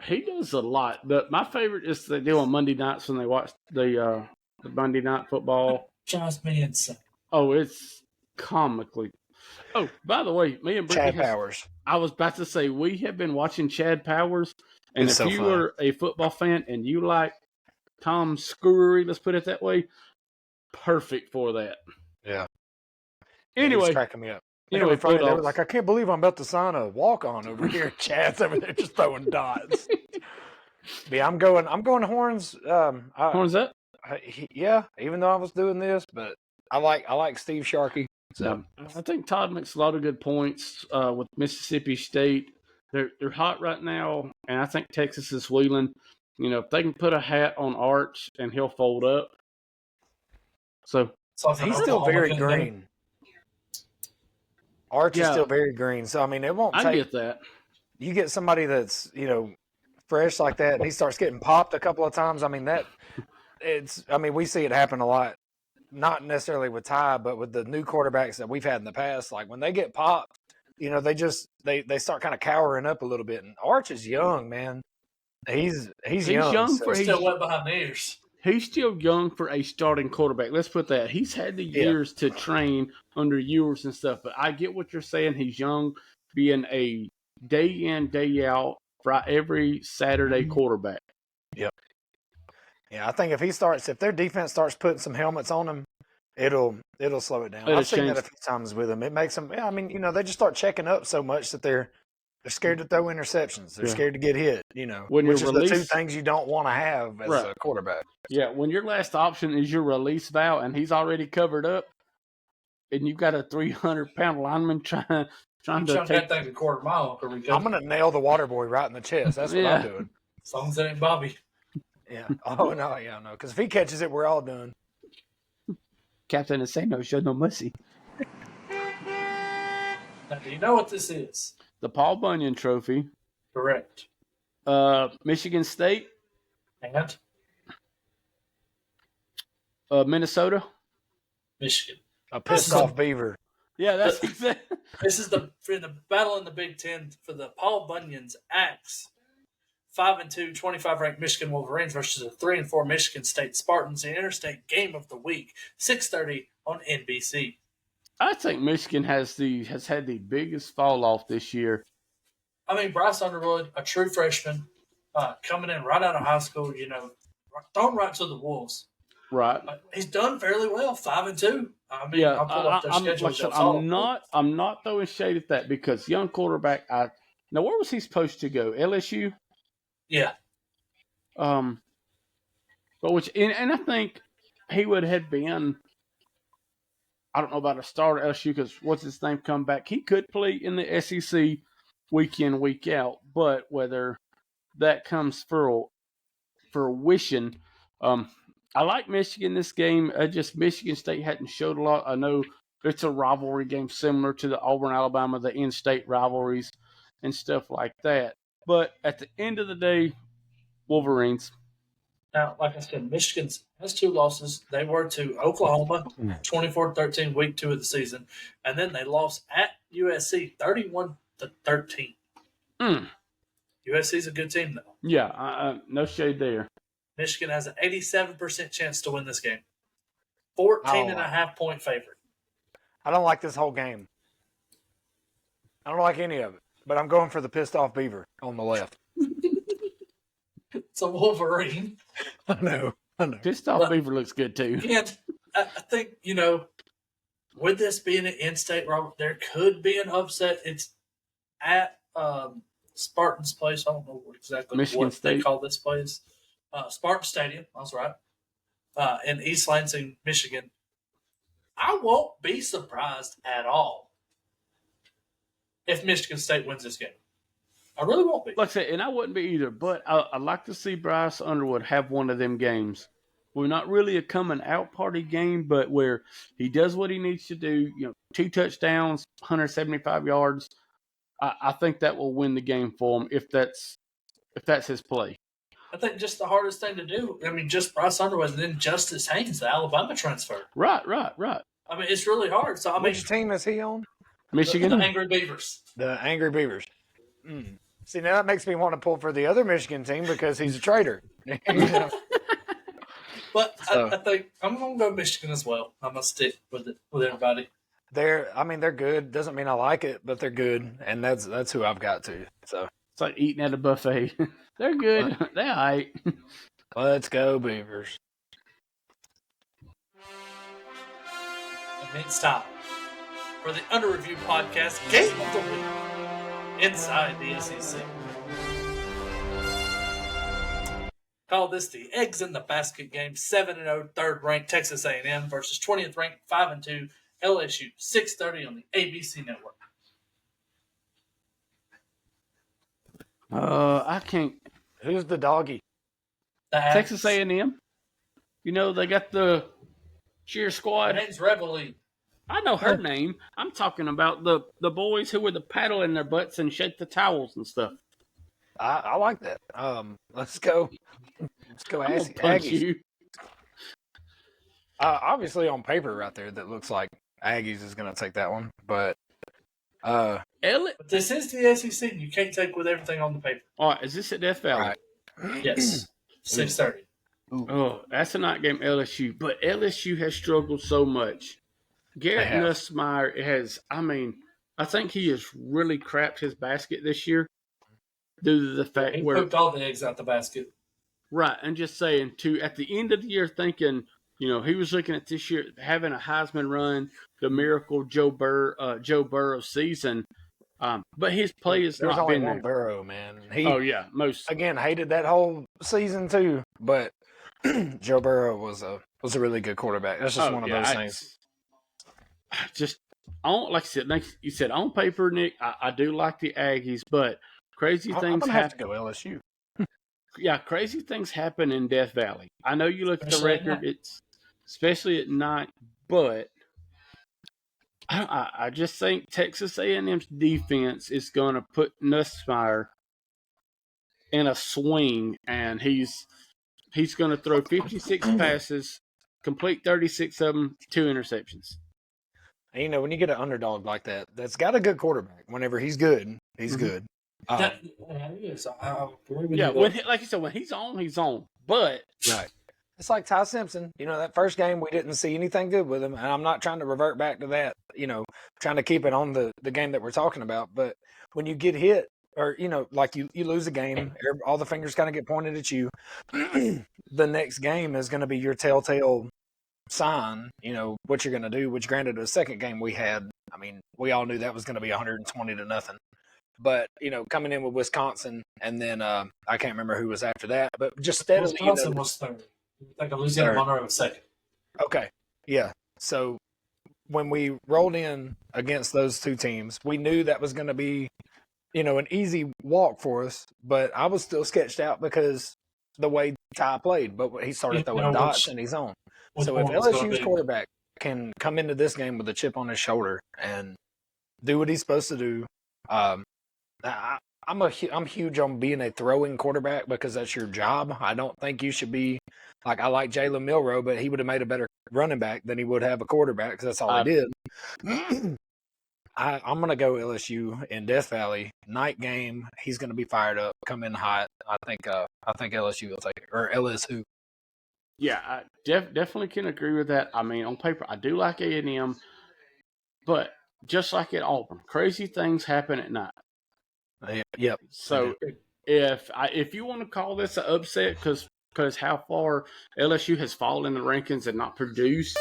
He does a lot. But my favorite is they do on Monday nights when they watch the Monday night football. Just me insane. Oh, it's comically. Oh, by the way, me and Brittany Chad Powers. I was about to say we have been watching Chad Powers, and It's if so you fun. are a football fan and you like Tom Screwery, let's put it that way, perfect for that. Yeah. Anyway, He was cracking me up. Anyway, They were Bulldogs. like, I can't believe I'm about to sign a walk on over here. Chad's over there just throwing dots. Yeah, I'm going Horns. Horns up. Yeah, even though I was doing this, but I like Steve Sharkey. So I think Todd makes a lot of good points with Mississippi State. They're hot right now, and I think Texas is wheeling. You know, if they can put a hat on Arch and he'll fold up. So he's still very green. Arch is still very green. So I mean, it won't take. I get that. You get somebody that's fresh like that, and he starts getting popped a couple of times. I mean we see it happen a lot. Not necessarily with Ty, but with the new quarterbacks that we've had in the past. Like when they get popped, they start kind of cowering up a little bit. And Arch is young, man. He's young. He's still wet behind the ears. He's still young for a starting quarterback. Let's put that. He's had the years to train under Ewers and stuff. But I get what you're saying. He's young, being a day in, day out, for every Saturday quarterback. Yep. Yeah, I think if their defense starts putting some helmets on them, it'll slow it down. I've seen that a few times with them. It makes them. Yeah, I mean, they just start checking up so much that they're scared to throw interceptions. They're scared to get hit. Which is the two things you don't want to have as a quarterback. Yeah, when your last option is your release valve and he's already covered up, and you've got a 300-pound lineman trying to take that thing a quarter mile. I'm going to nail the water boy right in the chest. That's what I'm doing. As long as it ain't Bobby. Yeah. Oh, no. Yeah, no. Because if he catches it, we're all done. Captain is saying no, show no mercy. Now, do you know what this is? The Paul Bunyan Trophy. Correct. Michigan State. And? Minnesota. Michigan. A pissed off beaver. Yeah, that's exactly. This is the battle in the Big Ten for the Paul Bunyan's axe. 5-2, 25-ranked Michigan Wolverines versus a 3-4 Michigan State Spartans. The interstate game of the week, 6:30 on NBC. I think Michigan has had the biggest fall off this year. I mean, Bryce Underwood, a true freshman, coming in right out of high school, thrown right to the Wolves. Right. He's done fairly well, 5-2. I mean, I'll pull up their schedule. I'm not throwing shade at that because young quarterback. Now, where was he supposed to go? LSU. Yeah. But and I think he would have been. I don't know about a starter at LSU because what's his name come back? He could play in the SEC week in, week out, but whether that comes for fruition, I like Michigan this game. Michigan State hadn't showed a lot. I know it's a rivalry game similar to the Auburn, Alabama, the in-state rivalries and stuff like that. But at the end of the day, Wolverines. Now, like I said, Michigan has 2 losses. They were to Oklahoma, 24-13, week 2 of the season. And then they lost at USC, 31-13. USC's a good team, though. Yeah, no shade there. Michigan has an 87% chance to win this game. 14.5-point favorite. I don't like this whole game. I don't like any of it. But I'm going for the pissed off beaver on the left. It's a Wolverine. I know. Pissed off beaver looks good too. And I think, with this being an in-state rivalry, there could be an upset. It's at Spartan's place. I don't know exactly Michigan what State. they call this place. Spartan Stadium. That's right. in East Lansing, Michigan. I won't be surprised at all if Michigan State wins this game. I really won't be. Like I said, and I wouldn't be either, but I'd like to see Bryce Underwood have one of them games. We're not really a coming out party game, but where he does what he needs to do, 2 touchdowns, 175 yards. I think that will win the game for him if that's his play. I think just the hardest thing to do, just Bryce Underwood and then Justice Haynes, the Alabama transfer. Right. It's really hard. So, which team is he on? Michigan. The Angry Beavers. The Angry Beavers. Mm. See, now that makes me want to pull for the other Michigan team because he's a traitor. But I think I'm going to go Michigan as well. I'm going to stick with everybody. They're good. Doesn't mean I like it, but they're good, and that's who I've got to. So it's like eating at a buffet. They're good. They're all right. Let's go, Beavers. And it's time for the Under Review Podcast Game of the Week inside the SEC. Call this the Eggs in the Basket game. 7-0 third-ranked Texas A&M versus 20th ranked 5-2 LSU. 6:30 on the ABC Network. I can't. Who's the doggy? Texas A&M. They got the cheer squad. Her name's Reveille. I know her name. I'm talking about the boys who were the paddle in their butts and shake the towels and stuff. I like that. Let's go. Let's go, Aggies. Obviously, on paper, right there, that looks like Aggies is going to take that one. But but this is the SEC. You can't take with everything on the paper. All right, is this at Death Valley? Right. Yes, 6:30. Oh, that's a night game, LSU. But LSU has struggled so much. Garrett Nussmeier has. I think he has really crapped his basket this year due to the fact he pooped all the eggs out the basket. Right, and just saying at the end of the year, thinking. He was looking at this year having a Heisman run, the miracle Joe Burrow season, but his play has There's not been only one there. Burrow, man. Most again hated that whole season too, but Joe Burrow was a really good quarterback. That's just one of those things. Like you said, on paper, Nick, I do like the Aggies, but crazy things happen. Have to go LSU. Yeah, crazy things happen in Death Valley. I know you look at the record; it's especially at night, but I just think Texas A&M's defense is going to put Nussmeier in a swing, and he's going to throw 56 passes, complete 36 of them, 2 interceptions. And, when you get an underdog like that, that's got a good quarterback. Whenever he's good, he's good. Like you said, when he's on, he's on. But right. It's like Ty Simpson. That first game we didn't see anything good with him, and I'm not trying to revert back to that. Trying to keep it on the game that we're talking about. But when you get hit, or like you lose a game, all the fingers kind of get pointed at you. The next game is going to be your telltale sign. What you're going to do. Which, granted, the second game we had, we all knew that was going to be 120-0. But, coming in with Wisconsin, and then I can't remember who was after that, but just steadily. Wisconsin was third. I think Louisiana Monroe was second. Okay, yeah. So when we rolled in against those two teams, we knew that was going to be, an easy walk for us, but I was still sketched out because the way Ty played, but he started throwing dots in his own. So if LSU's quarterback can come into this game with a chip on his shoulder and do what he's supposed to do, I'm huge on being a throwing quarterback because that's your job. I don't think you should be I like Jalen Milroe, but he would have made a better running back than he would have a quarterback because that's all he did. I'm going to go LSU in Death Valley night game. He's going to be fired up, come in hot. I think LSU will take it, or LSU. Yeah, I definitely can agree with that. On paper, I do like A&M, but just like at Auburn, crazy things happen at night. Yep. So if you want to call this an upset because how far LSU has fallen in the rankings and not produced,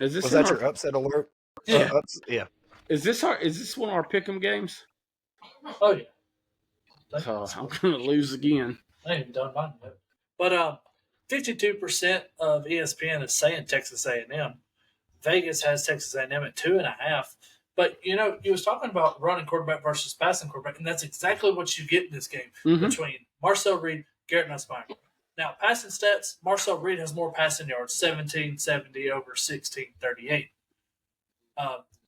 was that your upset alert? Yeah. Yeah. Is this one of our pick'em games? Oh yeah. I'm gonna lose again. I ain't even done mine yet. But 52% of ESPN is saying Texas A&M. Vegas has Texas A&M at 2.5. But you was talking about running quarterback versus passing quarterback, and that's exactly what you get in this game between Marcel Reed, Garrett Nussmeier. Now, passing stats, Marcel Reed has more passing yards, 1770 over 1638.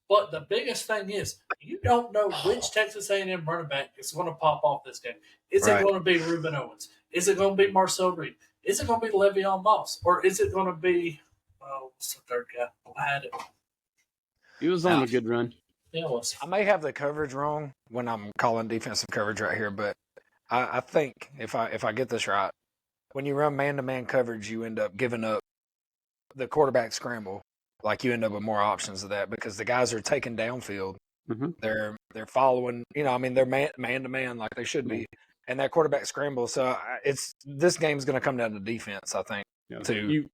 But the biggest thing is you don't know which Texas A&M running back is going to pop off this game. Is it going to be Reuben Owens? Is it going to be Marcel Reed? Is it going to be Le'Veon Moss? Or is it going to be what's the third guy? I had it. He was on a good run. Yeah, it was. I may have the coverage wrong when I'm calling defensive coverage right here, but I think if I get this right, when you run man-to-man coverage, you end up giving up the quarterback scramble. Like you end up with more options of that because the guys are taking downfield. They're following. They're man-to-man like they should be, and that quarterback scramble. So this game's going to come down to defense, I think. You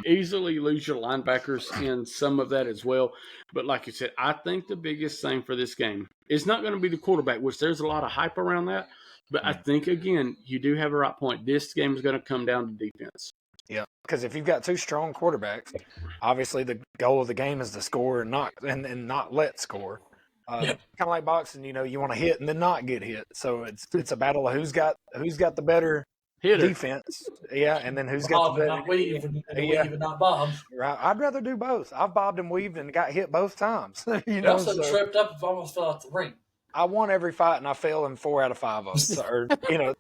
easily lose your linebackers in some of that as well. But like you said, I think the biggest thing for this game is not going to be the quarterback, which there's a lot of hype around that. But I think, again, you do have a right point. This game is going to come down to defense. Yeah, because if you've got two strong quarterbacks, obviously the goal of the game is to score and not let score. Kind of like boxing, you want to hit and then not get hit. So it's a battle of who's got the better hitter. Defense, and then who's got the better not weave and weave and not bob. Right, I'd rather do both. I've bobbed and weaved and got hit both times. Also tripped up and almost fell out the ring. I won every fight and I fell in 4 out of 5 of them, or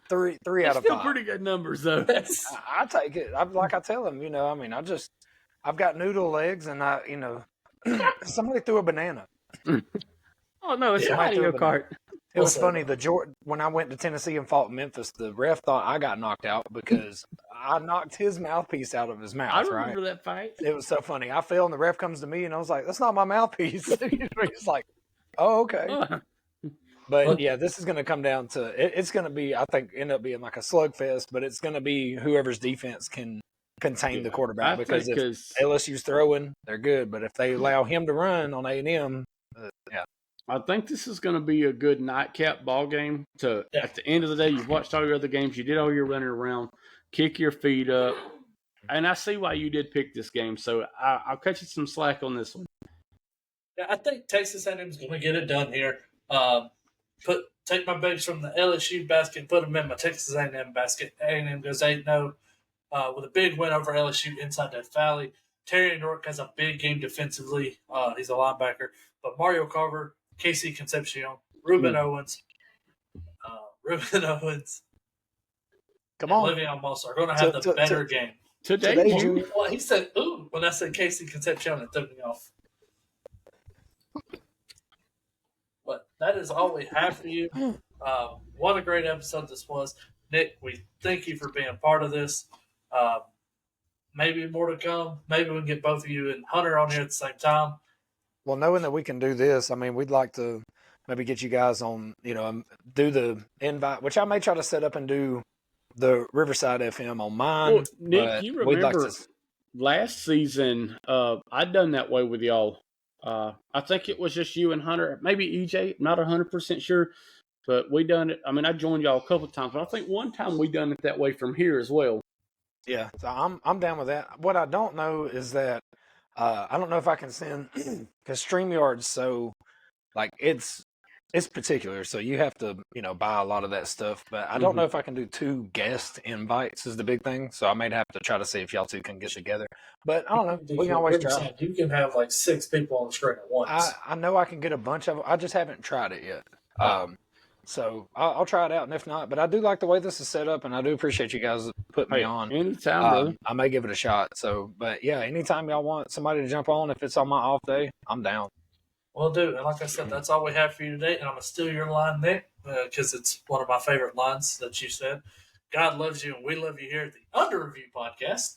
three out of 5. Still pretty good numbers though. I take it. Like I tell them, I've got noodle legs and somebody threw a banana. Oh no, it's a Mario Kart. It was funny. When I went to Tennessee and fought Memphis, the ref thought I got knocked out because I knocked his mouthpiece out of his mouth. I remember that fight. It was so funny. I fell and the ref comes to me and I was like, "That's not my mouthpiece." He's like, "Oh, okay." But yeah, this is going to come down to it's going to be, I think, end up being like a slugfest. But it's going to be whoever's defense can contain the quarterback because if LSU's throwing, they're good. But if they allow him to run on A&M, I think this is going to be a good nightcap ball game. At the end of the day, you've watched all your other games, you did all your running around, kick your feet up, and I see why you did pick this game. So I'll cut you some slack on this one. Yeah, I think Texas A&M is going to get it done here. Take my bags from the LSU basket, put them in my Texas A&M basket. A&M goes 8-0 with a big win over LSU inside Death Valley. Terry Nork has a big game defensively. He's a linebacker, but Mario Carver, Casey Concepcion, Reuben Owens, come on, Le'Veon Moss are going to have the better game. Today, well, he said, "Ooh," when I said Casey Concepcion, it threw me off. But that is all we have for you. What a great episode this was. Nick, we thank you for being part of this. Maybe more to come. Maybe we can get both of you and Hunter on here at the same time. Well, knowing that we can do this, we'd like to maybe get you guys on, do the invite, which I may try to set up and do the Riverside FM on mine. Well, Nick, you remember last season, I'd done that way with y'all. I think it was just you and Hunter, maybe EJ, not 100% sure, but we done it. I joined y'all a couple of times, but I think one time we done it that way from here as well. Yeah, so I'm down with that. What I don't know is that I don't know if I can send because StreamYard's so it's particular, so you have to buy a lot of that stuff. But I don't know if I can do 2 guest invites is the big thing. So I may have to try to see if y'all 2 can get together. But I don't know. We can always try. You can have 6 people on the screen at once. I know I can get a bunch of them. I just haven't tried it yet. So I'll try it out, and if not, but I do like the way this is set up, and I do appreciate you guys putting me on. Anytime, brother. I may give it a shot. So, but yeah, anytime y'all want somebody to jump on, if it's on my off day, I'm down. Will do. And like I said, that's all we have for you today. And I'm going to steal your line, Nick, because it's one of my favorite lines that you said. God loves you, and we love you here at the Under Review Podcast.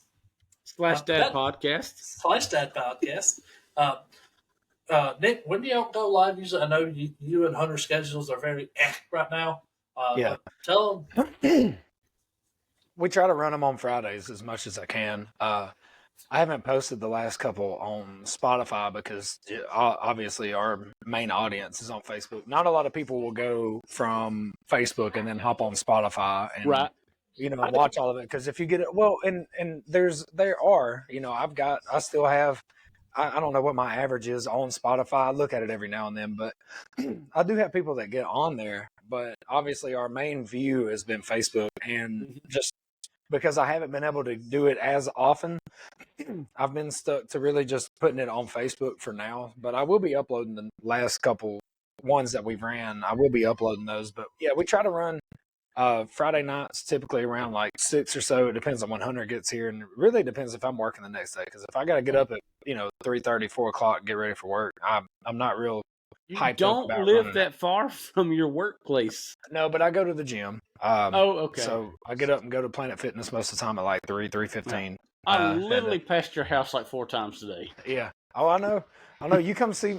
/Dad Podcast. /Dad Podcast. Nick, when do y'all go live? Usually, I know you and Hunter's schedules are very right now. Yeah. Tell them. We try to run them on Fridays as much as I can. I haven't posted the last couple on Spotify because obviously our main audience is on Facebook. Not a lot of people will go from Facebook and then hop on Spotify and Right. watch all of it. Because if you get it, well, and there are, I still have, I don't know what my average is on Spotify. I look at it every now and then, but I do have people that get on there. But obviously our main view has been Facebook, and just because I haven't been able to do it as often, I've been stuck to really just putting it on Facebook for now. But I will be uploading the last couple ones that we've ran. I will be uploading those. But yeah, we try to run Friday nights, typically around like 6 or so. It depends on when Hunter gets here, and it really depends if I'm working the next day. Because if I got to get up at 3:30, 4 o'clock, get ready for work, I'm not real. You hyped don't up about live running. that far from your workplace. No, but I go to the gym. Okay. So I get up and go to Planet Fitness most of the time at like 3:15. I literally passed your house like 4 times today. Yeah. Oh, I know. You come see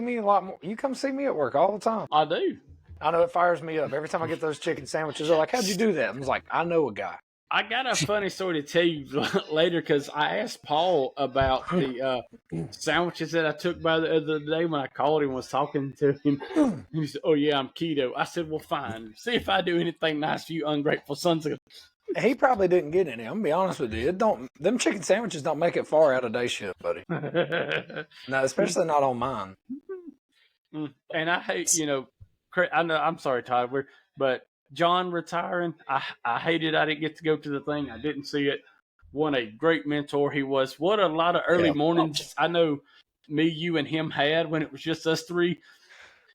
me a lot more. You come see me at work all the time. I do. I know, it fires me up every time I get those chicken sandwiches. They're like, "How'd you do that?" I was like, "I know a guy." I got a funny story to tell you later because I asked Paul about the sandwiches that I took by the other day when I called him and was talking to him. And he said, "Oh, yeah, I'm keto." I said, "Well, fine. See if I do anything nice for you ungrateful sons of..." He probably didn't get any. I'm going to be honest with you. Them chicken sandwiches don't make it far out of day shift, buddy. No, especially not on mine. And I hate, I know, I'm sorry, Todd, but John retiring, I hated I didn't get to go to the thing. I didn't see it. What a great mentor he was. What a lot of early mornings I know me, you, and him had when it was just us three.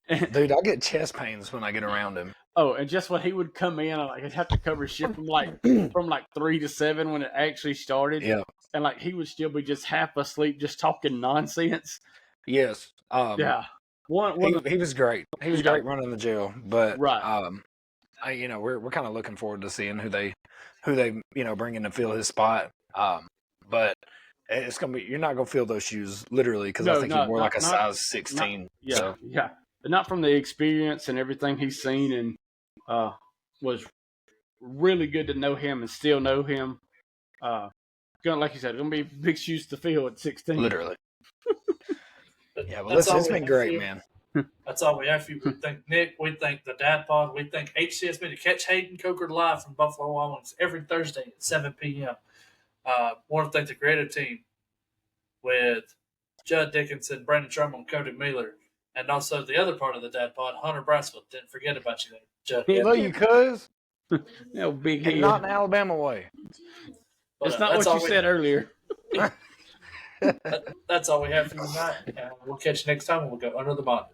Dude, I get chest pains when I get around him. Oh, and just when he would come in, I'd have to cover shift from like 3 to 7 when it actually started. Yeah. And like he would still be just half asleep, just talking nonsense. Yes. Yeah. He was great. He was great running the jail. But right. We're kind of looking forward to seeing who they bring in to fill his spot. But it's gonna be, you're not gonna feel those shoes literally, because I think he's more like a size 16. Yeah. But not from the experience and everything he's seen, and was really good to know him and still know him. Like you said, gonna be big shoes to fill at 16. Literally. Yeah, well, it's been great, man. That's all we have for you. We thank Nick. We thank the DadPod. We thank HCS Media. Catch Hayden Coker live from Buffalo Wild Wings every Thursday at 7 p.m. Want to thank the creative team with Jud Dickinson, Brandon Trammell, and Cody Miller, and also the other part of the DadPod, Hunter Brassfield. Didn't forget about you there, Jud. Love you, cuz. Big head. Not in Alabama way. But, it's not what you said earlier. That's all we have for you tonight. We'll catch you next time when we'll go under the bonnet.